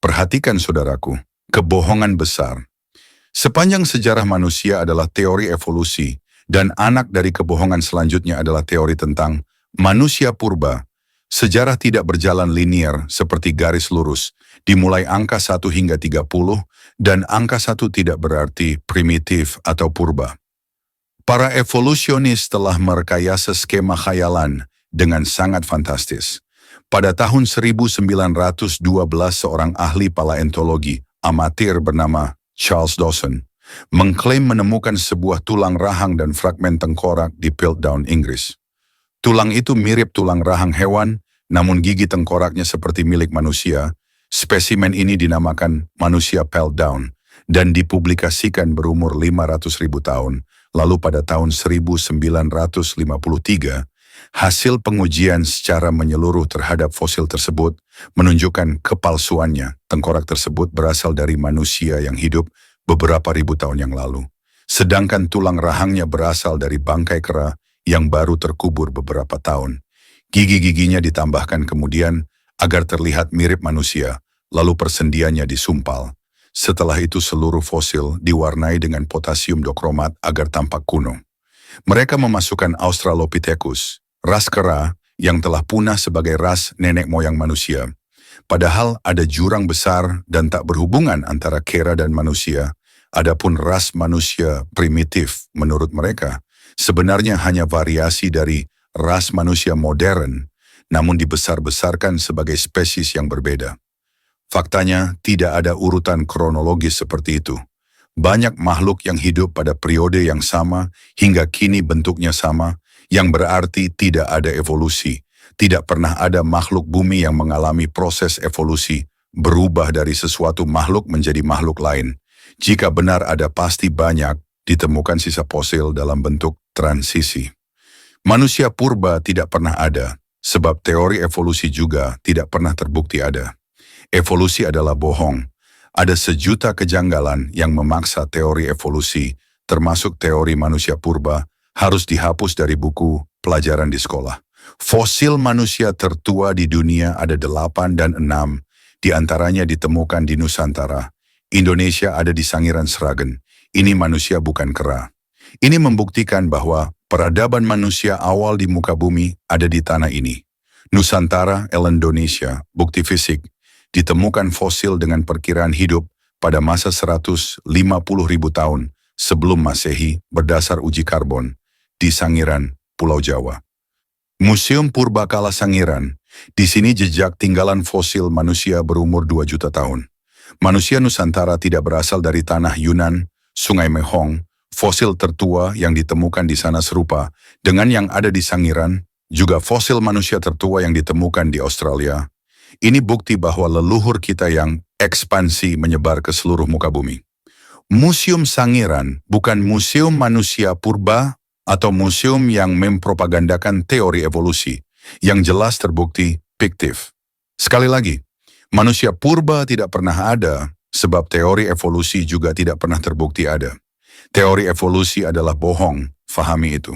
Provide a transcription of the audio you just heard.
Perhatikan saudaraku, kebohongan besar. Sepanjang sejarah manusia adalah teori evolusi, dan anak dari kebohongan selanjutnya adalah teori tentang manusia purba. Sejarah tidak berjalan linier seperti garis lurus, dimulai angka 1 hingga 30, dan angka 1 tidak berarti primitif atau purba. Para evolusionis telah merekayasa skema khayalan dengan sangat fantastis. Pada tahun 1912, seorang ahli paleontologi amatir bernama Charles Dawson mengklaim menemukan sebuah tulang rahang dan fragmen tengkorak di Piltdown, Inggris. Tulang itu mirip tulang rahang hewan, namun gigi tengkoraknya seperti milik manusia. Spesimen ini dinamakan manusia Piltdown dan dipublikasikan berumur 500.000 tahun. Lalu pada tahun 1953, hasil pengujian secara menyeluruh terhadap fosil tersebut menunjukkan kepalsuannya. Tengkorak tersebut berasal dari manusia yang hidup beberapa ribu tahun yang lalu. Sedangkan tulang rahangnya berasal dari bangkai kera yang baru terkubur beberapa tahun. Gigi-giginya ditambahkan kemudian agar terlihat mirip manusia, lalu persendiannya disumpal. Setelah itu seluruh fosil diwarnai dengan potasium dokromat agar tampak kuno. Mereka memasukkan Australopithecus, ras kera yang telah punah sebagai ras nenek moyang manusia. Padahal ada jurang besar dan tak berhubungan antara kera dan manusia. Adapun ras manusia primitif menurut mereka sebenarnya hanya variasi dari ras manusia modern, namun dibesar-besarkan sebagai spesies yang berbeda. Faktanya tidak ada urutan kronologis seperti itu. Banyak makhluk yang hidup pada periode yang sama hingga kini bentuknya sama, yang berarti tidak ada evolusi. Tidak pernah ada makhluk bumi yang mengalami proses evolusi, berubah dari sesuatu makhluk menjadi makhluk lain. Jika benar ada, pasti banyak ditemukan sisa fosil dalam bentuk transisi. Manusia purba tidak pernah ada, sebab teori evolusi juga tidak pernah terbukti ada. Evolusi adalah bohong. Ada sejuta kejanggalan yang memaksa teori evolusi, termasuk teori manusia purba, harus dihapus dari buku pelajaran di sekolah. Fosil manusia tertua di dunia ada 8 dan 6, diantaranya ditemukan di Nusantara. Indonesia ada di Sangiran Sragen. Ini manusia bukan kera. Ini membuktikan bahwa peradaban manusia awal di muka bumi ada di tanah ini. Nusantara, Indonesia, bukti fisik. Ditemukan fosil dengan perkiraan hidup pada masa 150.000 tahun sebelum Masehi berdasar uji karbon di Sangiran, Pulau Jawa. Museum Purbakala Sangiran, di sini jejak tinggalan fosil manusia berumur 2 juta tahun. Manusia Nusantara tidak berasal dari tanah Yunan, Sungai Mehong. Fosil tertua yang ditemukan di sana serupa dengan yang ada di Sangiran, juga fosil manusia tertua yang ditemukan di Australia. Ini bukti bahwa leluhur kita yang ekspansi menyebar ke seluruh muka bumi. Museum Sangiran bukan museum manusia purba atau museum yang mempropagandakan teori evolusi, yang jelas terbukti fiktif. Sekali lagi, manusia purba tidak pernah ada, sebab teori evolusi juga tidak pernah terbukti ada. Teori evolusi adalah bohong, fahami itu.